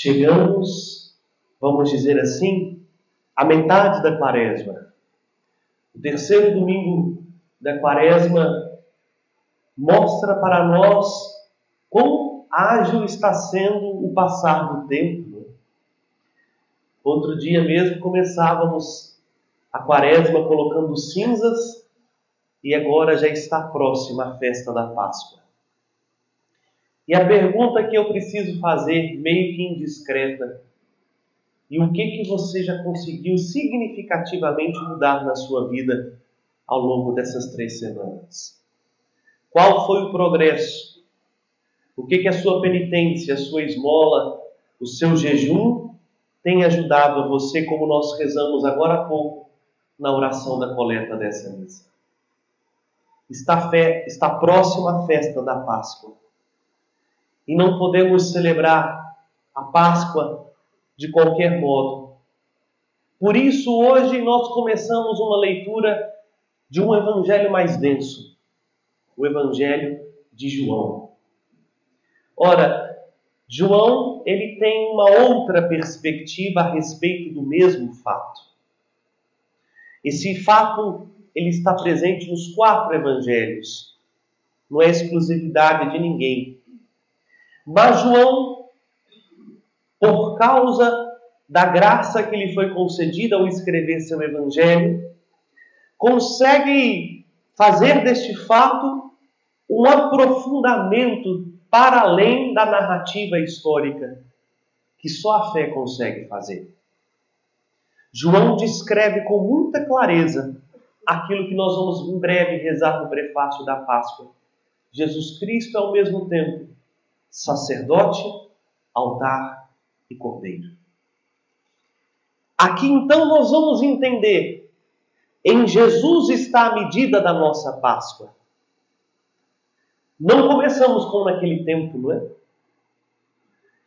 Chegamos, vamos dizer assim, à metade da Quaresma. O terceiro domingo da Quaresma mostra para nós quão ágil está sendo o passar do tempo. Outro dia mesmo começávamos a Quaresma colocando cinzas e agora já está próxima a festa da Páscoa. E a pergunta que eu preciso fazer, meio que indiscreta, e o que você já conseguiu significativamente mudar na sua vida ao longo dessas 3 semanas? Qual foi o progresso? O que a sua penitência, a sua esmola, o seu jejum tem ajudado a você, como nós rezamos agora há pouco na oração da coleta dessa missa? Está próxima a festa da Páscoa. E não podemos celebrar a Páscoa de qualquer modo. Por isso, hoje nós começamos uma leitura de um evangelho mais denso, o Evangelho de João. Ora, João, ele tem uma outra perspectiva a respeito do mesmo fato. Esse fato, ele está presente nos 4 evangelhos. Não é exclusividade de ninguém. Mas João, por causa da graça que lhe foi concedida ao escrever seu evangelho, consegue fazer deste fato um aprofundamento para além da narrativa histórica, que só a fé consegue fazer. João descreve com muita clareza aquilo que nós vamos em breve rezar no prefácio da Páscoa. Jesus Cristo é ao mesmo tempo sacerdote, altar e cordeiro. Aqui então nós vamos entender, em Jesus está a medida da nossa Páscoa. Não começamos como naquele tempo, não é?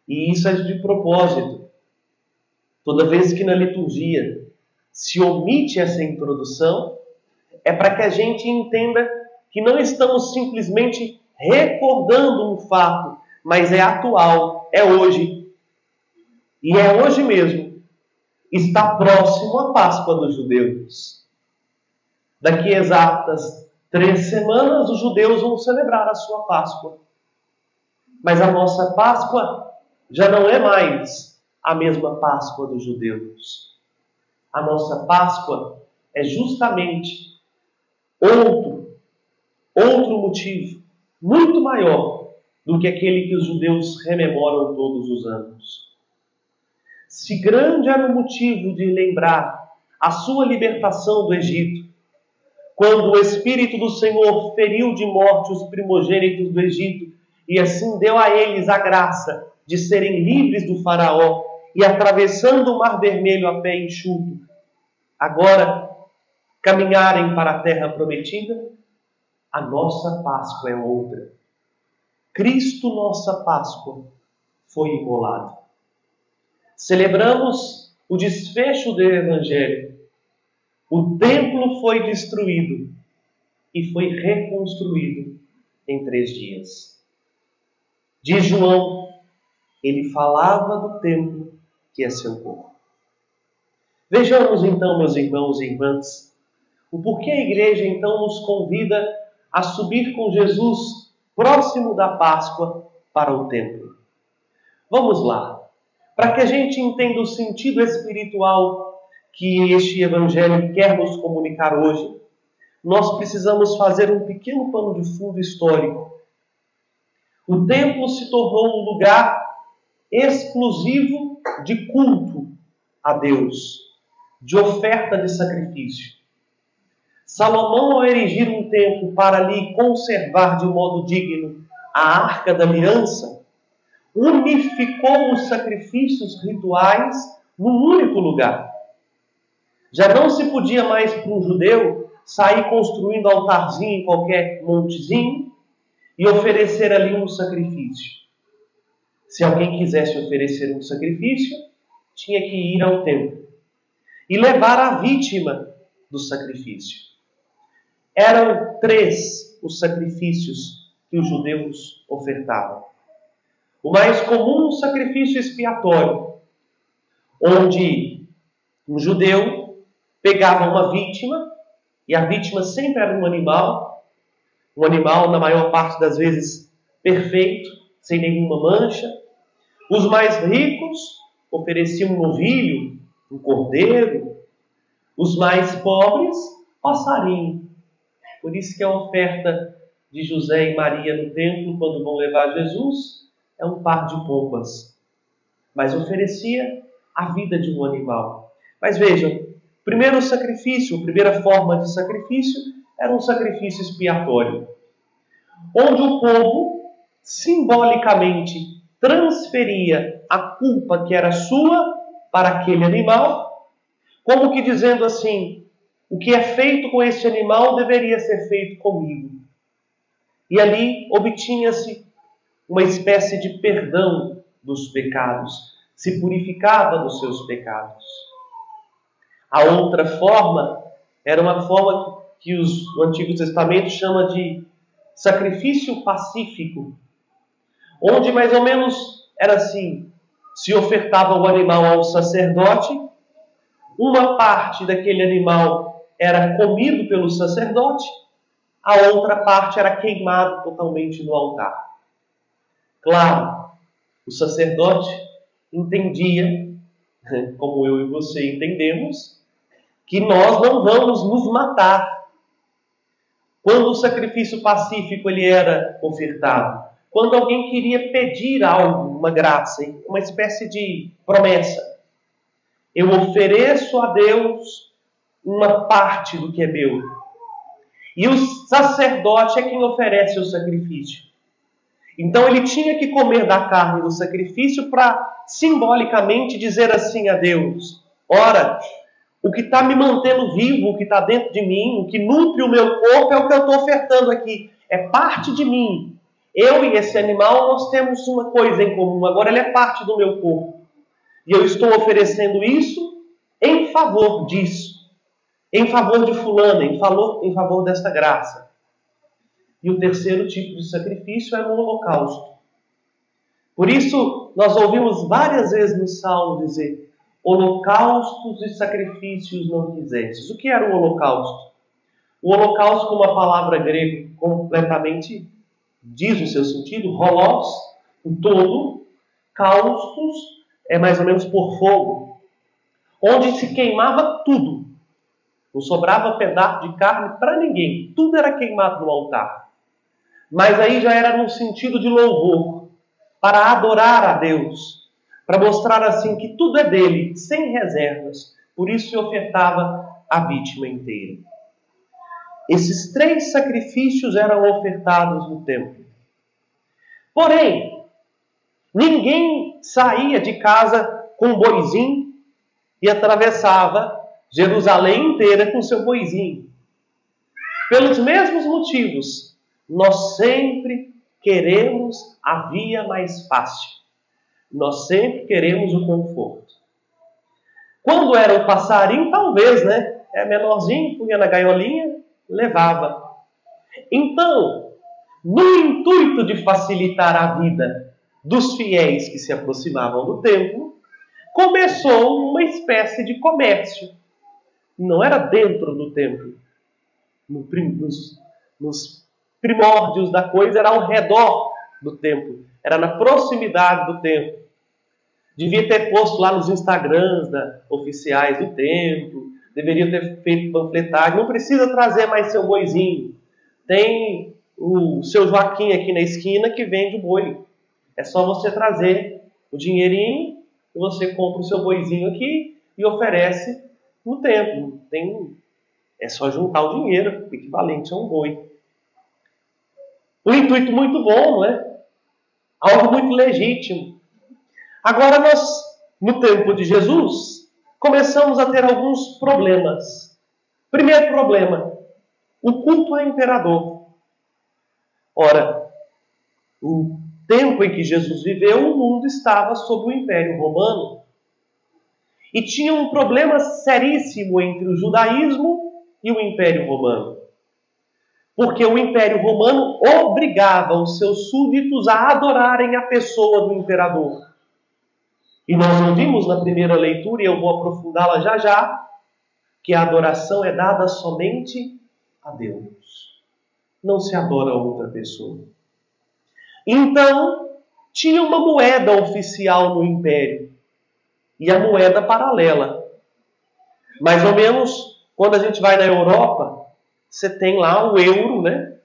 E isso é de propósito. Toda vez que na liturgia se omite essa introdução, é para que a gente entenda que não estamos simplesmente recordando um fato, mas é atual, é hoje. E é hoje mesmo. Está próximo a Páscoa dos judeus. Daqui a exatas 3 semanas, os judeus vão celebrar a sua Páscoa. Mas a nossa Páscoa já não é mais a mesma Páscoa dos judeus. A nossa Páscoa é justamente outro motivo, muito maior do que aquele que os judeus rememoram todos os anos. Se grande era o motivo de lembrar a sua libertação do Egito, quando o Espírito do Senhor feriu de morte os primogênitos do Egito e assim deu a eles a graça de serem livres do faraó e atravessando o Mar Vermelho a pé enxuto, agora caminharem para a terra prometida, a nossa Páscoa é outra. Cristo, nossa Páscoa, foi imolado. Celebramos o desfecho do Evangelho. O templo foi destruído e foi reconstruído em 3 dias. Diz João, ele falava do templo que é seu corpo. Vejamos então, meus irmãos e irmãs, o porquê a igreja então nos convida a subir com Jesus próximo da Páscoa para o templo. Vamos lá. Para que a gente entenda o sentido espiritual que este Evangelho quer nos comunicar hoje, nós precisamos fazer um pequeno pano de fundo histórico. O templo se tornou um lugar exclusivo de culto a Deus, de oferta de sacrifício. Salomão, ao erigir um templo para ali conservar de modo digno a Arca da Aliança, unificou os sacrifícios rituais num único lugar. Já não se podia mais para um judeu sair construindo altarzinho em qualquer montezinho e oferecer ali um sacrifício. Se alguém quisesse oferecer um sacrifício, tinha que ir ao templo e levar a vítima do sacrifício. Eram 3 os sacrifícios que os judeus ofertavam. o mais comum sacrifício expiatório, onde um judeu pegava uma vítima, e a vítima sempre era um animal, na maior parte das vezes, perfeito, sem nenhuma mancha. Os mais ricos ofereciam um novilho, um cordeiro. Os mais pobres, passarinho. Por isso que a oferta de José e Maria no templo, quando vão levar Jesus, é um par de pombas. Mas oferecia a vida de um animal. Mas vejam, o primeiro sacrifício, a primeira forma de sacrifício, era um sacrifício expiatório, onde o povo simbolicamente transferia a culpa que era sua para aquele animal, como que dizendo assim: o que é feito com este animal deveria ser feito comigo. E ali obtinha-se uma espécie de perdão dos pecados, se purificava dos seus pecados. A outra forma era uma forma que o Antigo Testamento chama de sacrifício pacífico, onde mais ou menos era assim: se ofertava o animal ao sacerdote, uma parte daquele animal era comido pelo sacerdote, a outra parte era queimada totalmente no altar. Claro, o sacerdote entendia, como eu e você entendemos, que nós não vamos nos matar. Quando o sacrifício pacífico ele era ofertado, quando alguém queria pedir algo, uma graça, uma espécie de promessa, eu ofereço a Deus uma parte do que é meu. E o sacerdote é quem oferece o sacrifício. Então ele tinha que comer da carne do sacrifício para simbolicamente dizer assim a Deus: ora, o que está me mantendo vivo, o que está dentro de mim, o que nutre o meu corpo é o que eu estou ofertando aqui. É parte de mim. Eu e esse animal, nós temos uma coisa em comum. Agora ele é parte do meu corpo. E eu estou oferecendo isso em favor disso. Em favor de fulano, em favor desta graça. E o terceiro tipo de sacrifício era o holocausto. Por isso, nós ouvimos várias vezes no Salmo dizer: holocaustos e sacrifícios não quisestes. O que era o holocausto? O holocausto, como a palavra grega completamente diz o seu sentido, holos, o todo, caustos, é mais ou menos por fogo, onde se queimava tudo. Não sobrava pedaço de carne para ninguém. Tudo era queimado no altar. Mas aí já era num sentido de louvor, para adorar a Deus, para mostrar assim que tudo é dele, sem reservas. Por isso se ofertava a vítima inteira. Esses 3 sacrifícios eram ofertados no templo. Porém, ninguém saía de casa com um boizinho e atravessava Jerusalém inteira com seu boizinho. Pelos mesmos motivos, nós sempre queremos a via mais fácil. Nós sempre queremos o conforto. Quando era o passarinho, talvez, né? É menorzinho, punha na gaiolinha, levava. Então, no intuito de facilitar a vida dos fiéis que se aproximavam do templo, começou uma espécie de comércio. Não era dentro do templo. Nos primórdios da coisa era ao redor do templo. Era na proximidade do templo. Devia ter posto lá nos Instagrams oficiais do templo. Deveria ter feito panfletagem. Não precisa trazer mais seu boizinho. Tem o seu Joaquim aqui na esquina que vende o boi. É só você trazer o dinheirinho e você compra o seu boizinho aqui e oferece no templo. É só juntar o dinheiro, equivalente a um boi. Um intuito muito bom, não é? Algo muito legítimo. Agora nós, no tempo de Jesus, começamos a ter alguns problemas. Primeiro problema, o culto ao imperador. Ora, o tempo em que Jesus viveu, o mundo estava sob o Império Romano. E tinha um problema seríssimo entre o judaísmo e o Império Romano. Porque o Império Romano obrigava os seus súditos a adorarem a pessoa do imperador. E nós ouvimos na primeira leitura, e eu vou aprofundá-la já já, que a adoração é dada somente a Deus. Não se adora a outra pessoa. Então, tinha uma moeda oficial no Império. E a moeda paralela. Mais ou menos, quando a gente vai na Europa, você tem lá o euro, né?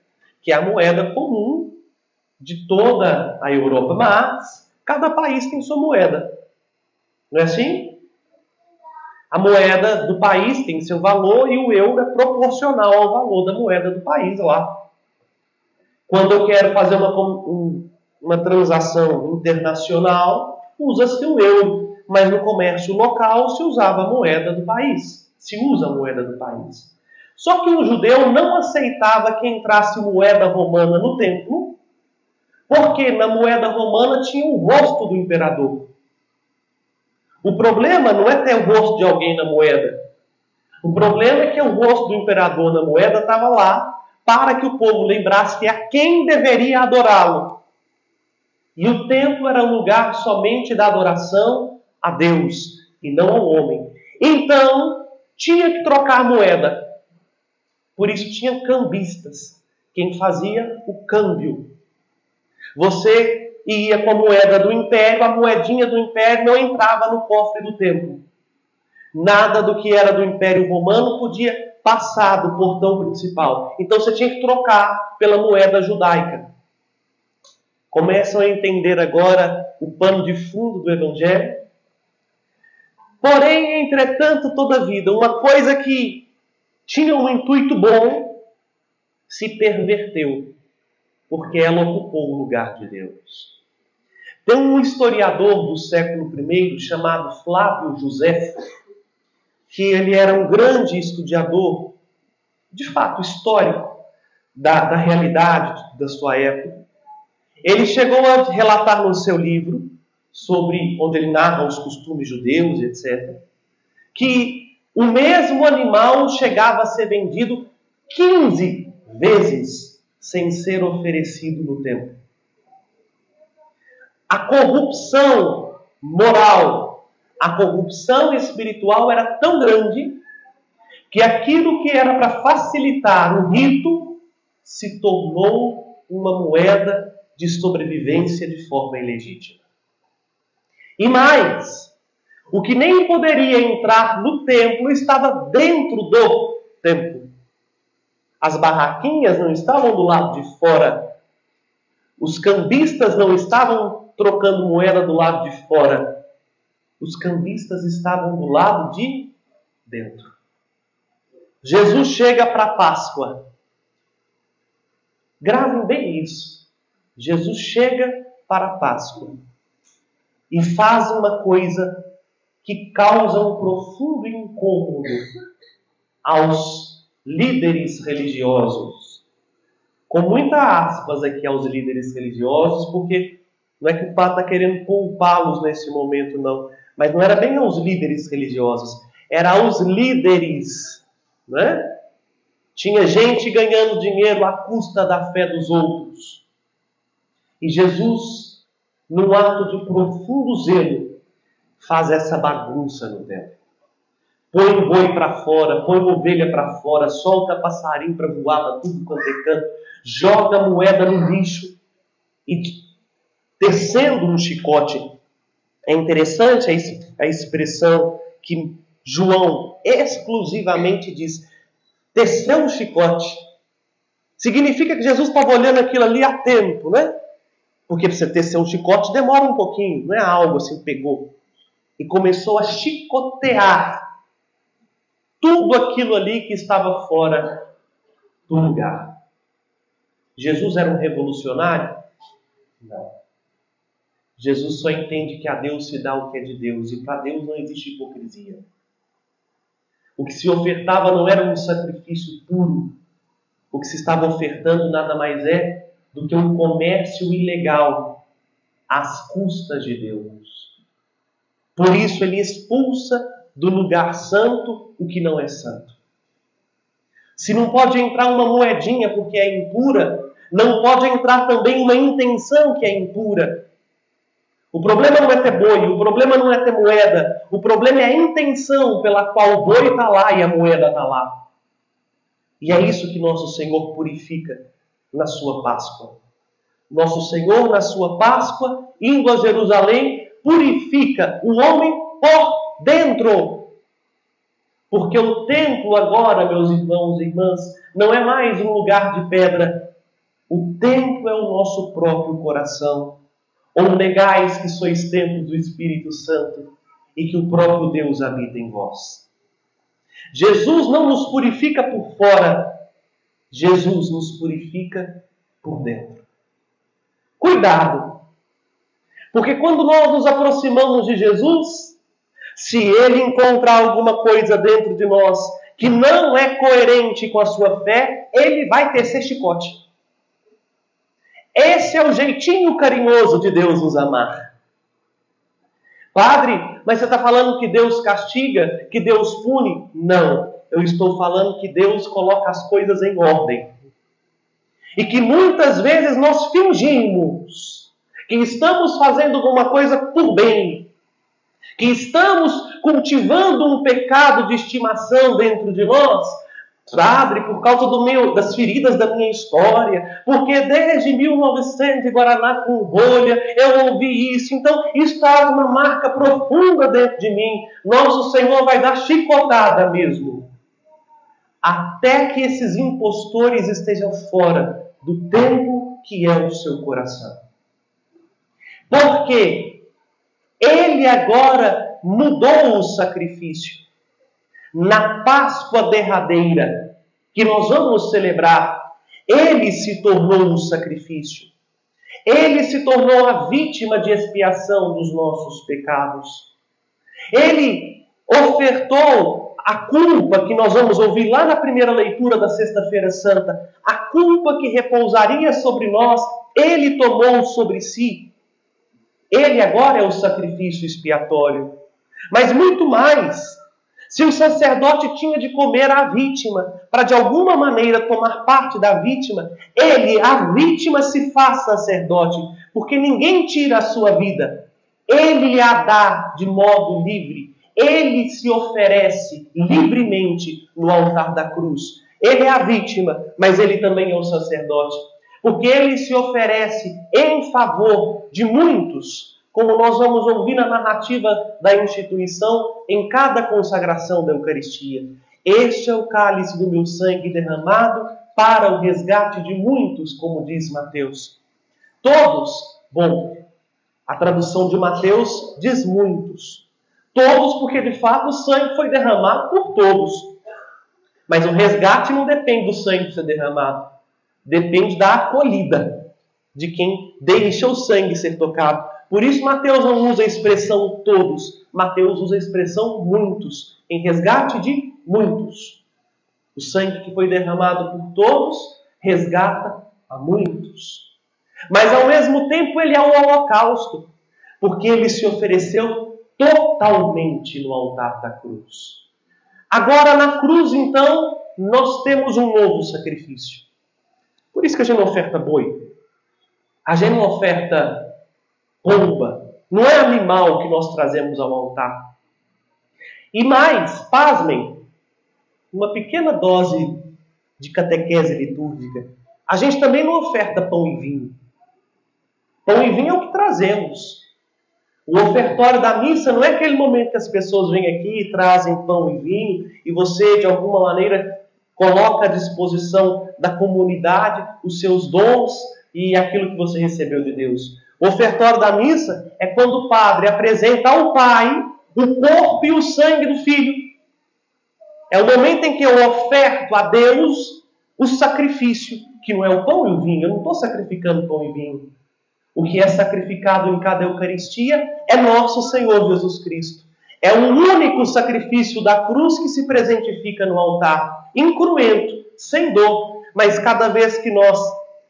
Que é a moeda comum de toda a Europa. Mas, cada país tem sua moeda. Não é assim? A moeda do país tem seu valor e o euro é proporcional ao valor da moeda do país lá. Quando eu quero fazer uma transação internacional, usa-se o euro. Mas no comércio local se usava a moeda do país. Se usa a moeda do país. Só que o judeu não aceitava que entrasse moeda romana no templo, porque na moeda romana tinha o rosto do imperador. O problema não é ter o rosto de alguém na moeda. O problema é que o rosto do imperador na moeda estava lá para que o povo lembrasse a quem deveria adorá-lo. E o templo era um lugar somente da adoração a Deus e não ao homem. Então, tinha que trocar a moeda. Por isso tinha cambistas. Quem fazia o câmbio. Você ia com a moeda do império, a moedinha do império não entrava no cofre do templo. Nada do que era do Império Romano podia passar do portão principal. Então você tinha que trocar pela moeda judaica. Começam a entender agora o pano de fundo do Evangelho? Porém, entretanto, todavia, uma coisa que tinha um intuito bom se perverteu, porque ela ocupou o lugar de Deus. Tem um historiador do século I chamado Flávio Joséfo, que ele era um grande estudiorador, de fato, histórico, da realidade da sua época. Ele chegou a relatar no seu livro, onde ele narra os costumes judeus, etc., que o mesmo animal chegava a ser vendido 15 vezes sem ser oferecido no templo. A corrupção moral, a corrupção espiritual era tão grande que aquilo que era para facilitar o rito se tornou uma moeda de sobrevivência de forma ilegítima. E mais, o que nem poderia entrar no templo estava dentro do templo. As barraquinhas não estavam do lado de fora. Os cambistas não estavam trocando moeda do lado de fora. Os cambistas estavam do lado de dentro. Jesus chega para a Páscoa. Gravem bem isso. Jesus chega para a Páscoa e faz uma coisa que causa um profundo incômodo aos líderes religiosos. Com muita aspas aqui aos líderes religiosos, porque não é que o Papa está querendo poupá-los nesse momento, não. Mas não era bem aos líderes religiosos, era aos líderes, né? Tinha gente ganhando dinheiro à custa da fé dos outros. E Jesus, num ato de profundo zelo, faz essa bagunça no templo. Põe o boi para fora, põe a ovelha para fora, solta passarinho para voar para tudo quanto é canto, joga a moeda no lixo e tecendo um chicote. É interessante a expressão que João exclusivamente diz: teceu um chicote. Significa que Jesus estava olhando aquilo ali a tempo, né? Porque para você tecer um chicote demora um pouquinho, não é algo assim, pegou. E começou a chicotear tudo aquilo ali que estava fora do lugar. Jesus era um revolucionário? Não. Jesus só entende que a Deus se dá o que é de Deus, e para Deus não existe hipocrisia. O que se ofertava não era um sacrifício puro. O que se estava ofertando nada mais é do que um comércio ilegal às custas de Deus. Por isso ele expulsa do lugar santo o que não é santo. Se não pode entrar uma moedinha porque é impura, não pode entrar também uma intenção que é impura. O problema não é ter boi, o problema não é ter moeda, o problema é a intenção pela qual o boi está lá e a moeda está lá. E é isso que nosso Senhor purifica na sua Páscoa. Nosso Senhor, na sua Páscoa, indo a Jerusalém, purifica o homem por dentro. Porque o templo agora, meus irmãos e irmãs, não é mais um lugar de pedra. O templo é o nosso próprio coração. Ou negais que sois templos do Espírito Santo e que o próprio Deus habita em vós. Jesus não nos purifica por fora, Jesus nos purifica por dentro. Cuidado! Porque quando nós nos aproximamos de Jesus, se Ele encontrar alguma coisa dentro de nós que não é coerente com a sua fé, Ele vai tecer chicote. Esse é o jeitinho carinhoso de Deus nos amar. Padre, mas você está falando que Deus castiga, que Deus pune? Não, eu estou falando que Deus coloca as coisas em ordem. E que muitas vezes nós fingimos que estamos fazendo alguma coisa por bem, que estamos cultivando um pecado de estimação dentro de nós, Padre, por causa das feridas da minha história, porque desde 1900 de Guaraná com rolha, eu ouvi isso, então isso está uma marca profunda dentro de mim. Nosso Senhor vai dar chicotada mesmo, até que esses impostores estejam fora do templo que é o seu coração. Porque Ele agora mudou o sacrifício. Na Páscoa derradeira, que nós vamos celebrar, Ele se tornou um sacrifício. Ele se tornou a vítima de expiação dos nossos pecados. Ele ofertou a culpa que nós vamos ouvir lá na primeira leitura da Sexta-feira Santa. A culpa que repousaria sobre nós, Ele tomou sobre si. Ele agora é o sacrifício expiatório. Mas muito mais. Se o sacerdote tinha de comer a vítima, para de alguma maneira tomar parte da vítima, ele, a vítima, se faz sacerdote, porque ninguém tira a sua vida. Ele a dá de modo livre. Ele se oferece livremente no altar da cruz. Ele é a vítima, mas ele também é o sacerdote, porque ele se oferece em favor de muitos, como nós vamos ouvir na narrativa da instituição em cada consagração da Eucaristia. Este é o cálice do meu sangue derramado para o resgate de muitos, como diz Mateus. Todos, bom, a tradução de Mateus diz muitos. Todos, porque de fato o sangue foi derramado por todos. Mas o resgate não depende do sangue ser derramado. Depende da acolhida de quem deixa o sangue ser tocado. Por isso Mateus não usa a expressão todos, Mateus usa a expressão muitos, em resgate de muitos. O sangue que foi derramado por todos resgata a muitos. Mas ao mesmo tempo ele é um holocausto, porque ele se ofereceu totalmente no altar da cruz. Agora na cruz, então, nós temos um novo sacrifício. Por isso que a gente não oferta boi, a gente não oferta pomba, não é animal que nós trazemos ao altar. E mais, pasmem, uma pequena dose de catequese litúrgica, a gente também não oferta pão e vinho. Pão e vinho é o que trazemos. O ofertório da missa não é aquele momento que as pessoas vêm aqui e trazem pão e vinho e você, de alguma maneira, coloca à disposição da comunidade os seus dons e aquilo que você recebeu de Deus. O ofertório da missa é quando o padre apresenta ao Pai o corpo e o sangue do Filho. É o momento em que eu oferto a Deus o sacrifício, que não é o pão e o vinho. Eu não estou sacrificando pão e vinho. O que é sacrificado em cada Eucaristia é nosso Senhor Jesus Cristo. É o único sacrifício da cruz que se presentifica no altar, incruento, sem dor. Mas cada vez que nós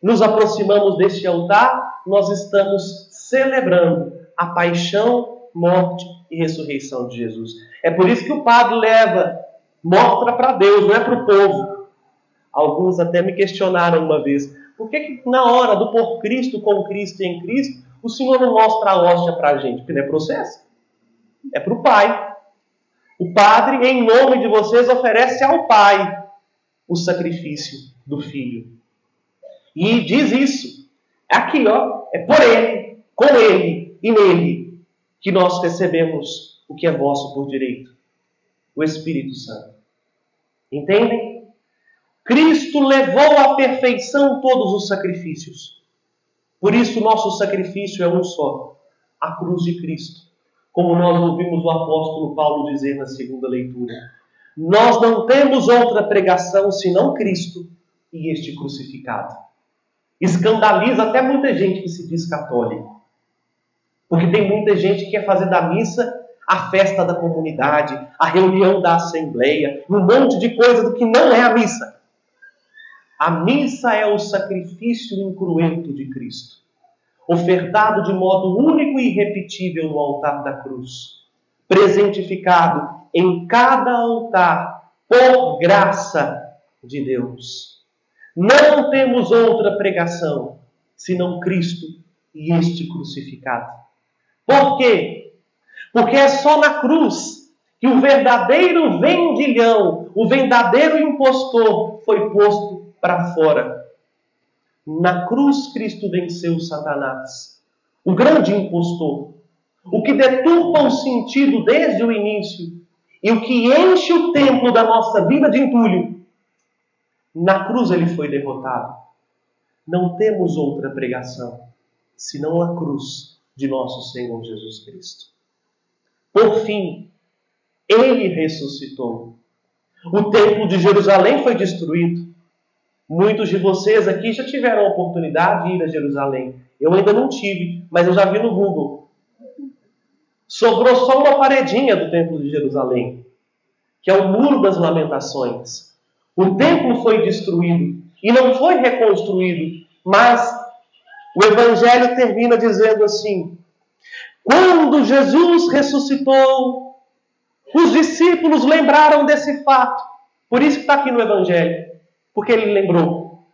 nos aproximamos deste altar, nós estamos celebrando a paixão, morte e ressurreição de Jesus. É por isso que o padre mostra para Deus, não é para o povo. Alguns até me questionaram uma vez, por que na hora do por Cristo, com Cristo e em Cristo, o Senhor não mostra a hóstia para a gente? Porque não é processo. É para o Pai. O Padre, em nome de vocês, oferece ao Pai o sacrifício do Filho. E diz isso. Aqui, ó, é por Ele, com Ele e nele que nós recebemos o que é vosso por direito. O Espírito Santo. Entendem? Cristo levou à perfeição todos os sacrifícios. Por isso, nosso sacrifício é um só. A cruz de Cristo. Como nós ouvimos o apóstolo Paulo dizer na segunda leitura. Nós não temos outra pregação senão Cristo e este crucificado. Escandaliza até muita gente que se diz católico. Porque tem muita gente que quer fazer da missa a festa da comunidade, a reunião da assembleia, um monte de coisa do que não é a missa. A missa é o sacrifício incruento de Cristo, ofertado de modo único e irrepetível no altar da cruz, presentificado em cada altar por graça de Deus. Não temos outra pregação senão Cristo e este crucificado. Por quê? Porque é só na cruz que o verdadeiro vendilhão, o verdadeiro impostor foi posto para fora. Na cruz, Cristo venceu Satanás, o grande impostor, o que deturpa o sentido desde o início e o que enche o templo da nossa vida de entulho. Na cruz ele foi derrotado. Não temos outra pregação senão a cruz de nosso Senhor Jesus Cristo. Por fim, ele ressuscitou. O templo de Jerusalém foi destruído. Muitos de vocês aqui já tiveram a oportunidade de ir a Jerusalém. Eu ainda não tive, mas eu já vi no Google. Sobrou só uma paredinha do templo de Jerusalém, que é o Muro das Lamentações. O templo foi destruído e não foi reconstruído, mas o Evangelho termina dizendo assim: quando Jesus ressuscitou, os discípulos lembraram desse fato. Por isso que está aqui no Evangelho. Porque ele lembrou.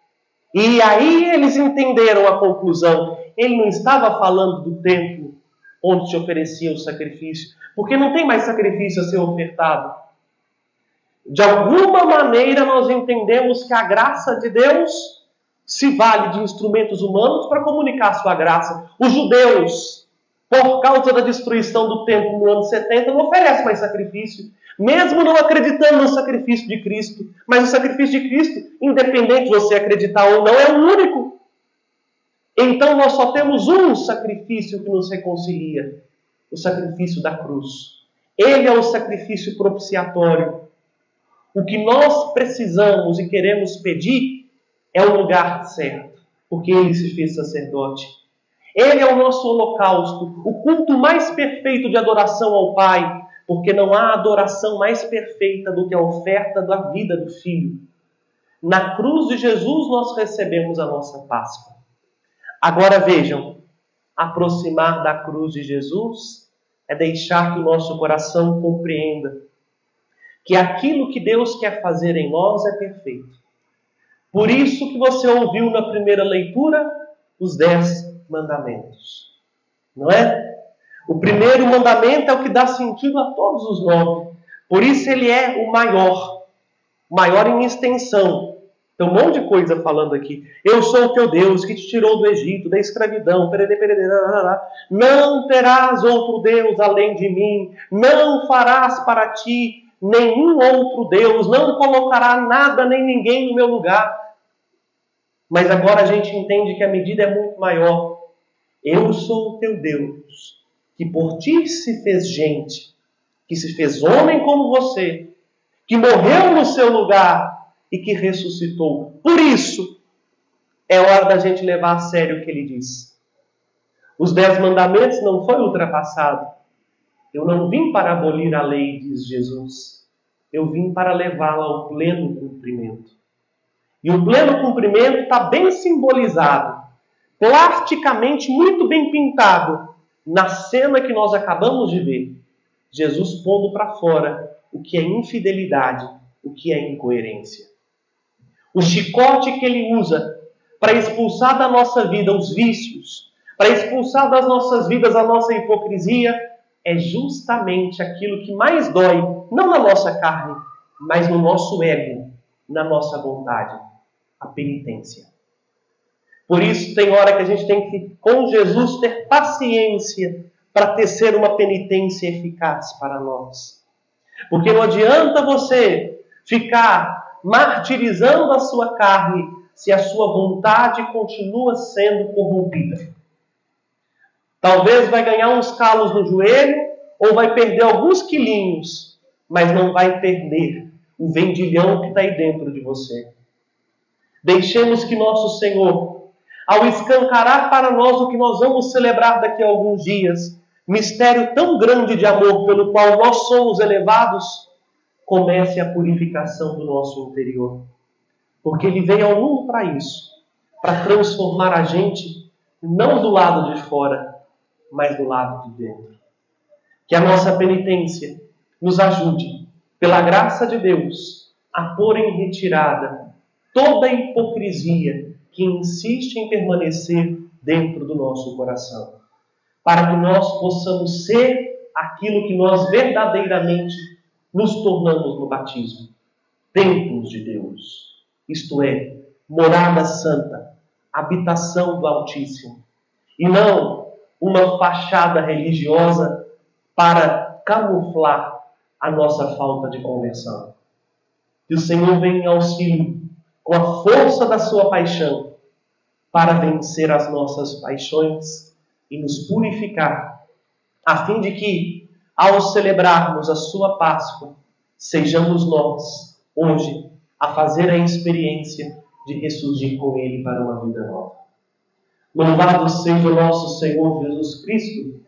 E aí eles entenderam a conclusão. Ele não estava falando do templo onde se oferecia o sacrifício. Porque não tem mais sacrifício a ser ofertado. De alguma maneira nós entendemos que a graça de Deus se vale de instrumentos humanos para comunicar sua graça. Os judeus, por causa da destruição do templo no ano 70, não oferecem mais sacrifício. Mesmo não acreditando no sacrifício de Cristo. Mas o sacrifício de Cristo, independente de você acreditar ou não, é o único. Então nós só temos um sacrifício que nos reconcilia. O sacrifício da cruz. Ele é o sacrifício propiciatório. O que nós precisamos e queremos pedir é o lugar certo. Porque ele se fez sacerdote. Ele é o nosso holocausto. O culto mais perfeito de adoração ao Pai. Porque não há adoração mais perfeita do que a oferta da vida do Filho. Na cruz de Jesus nós recebemos a nossa Páscoa. Agora vejam, aproximar da cruz de Jesus é deixar que o nosso coração compreenda que aquilo que Deus quer fazer em nós é perfeito. Por isso que você ouviu na primeira leitura os 10 mandamentos. Não é? O primeiro mandamento é o que dá sentido a todos os 9. Por isso ele é o maior em extensão. Tem um monte de coisa falando aqui. Eu sou o teu Deus que te tirou do Egito, da escravidão. Não terás outro Deus além de mim. Não farás para ti nenhum outro Deus. Não colocará nada nem ninguém no meu lugar. Mas agora a gente entende que a medida é muito maior. Eu sou o teu Deus, que por ti se fez gente, que se fez homem como você, que morreu no seu lugar e que ressuscitou. Por isso, é hora da gente levar a sério o que ele diz. Os 10 mandamentos não foi ultrapassado. Eu não vim para abolir a lei, diz Jesus. Eu vim para levá-la ao pleno cumprimento. E o pleno cumprimento está bem simbolizado, plasticamente muito bem pintado, na cena que nós acabamos de ver. Jesus pondo para fora o que é infidelidade, o que é incoerência. O chicote que Ele usa para expulsar da nossa vida os vícios, para expulsar das nossas vidas a nossa hipocrisia, é justamente aquilo que mais dói, não na nossa carne, mas no nosso ego, na nossa vontade, a penitência. Por isso, tem hora que a gente tem que, com Jesus, ter paciência para tecer uma penitência eficaz para nós. Porque não adianta você ficar martirizando a sua carne se a sua vontade continua sendo corrompida. Talvez vai ganhar uns calos no joelho ou vai perder alguns quilinhos, mas não vai perder o vendilhão que está aí dentro de você. Deixemos que nosso Senhor, ao escancarar para nós o que nós vamos celebrar daqui a alguns dias, mistério tão grande de amor pelo qual nós somos elevados, comece a purificação do nosso interior. Porque Ele veio ao mundo para isso, para transformar a gente, não do lado de fora, mas do lado de dentro. Que a nossa penitência nos ajude, pela graça de Deus, a pôr em retirada toda a hipocrisia que insiste em permanecer dentro do nosso coração, para que nós possamos ser aquilo que nós verdadeiramente nos tornamos no batismo, templos de Deus, isto é, morada santa, habitação do Altíssimo, e não uma fachada religiosa para camuflar a nossa falta de conversão. Que o Senhor venha em auxílio com a força da sua paixão para vencer as nossas paixões e nos purificar, a fim de que, ao celebrarmos a sua Páscoa, sejamos nós, hoje, a fazer a experiência de ressurgir com Ele para uma vida nova. Louvado seja o nosso Senhor Jesus Cristo,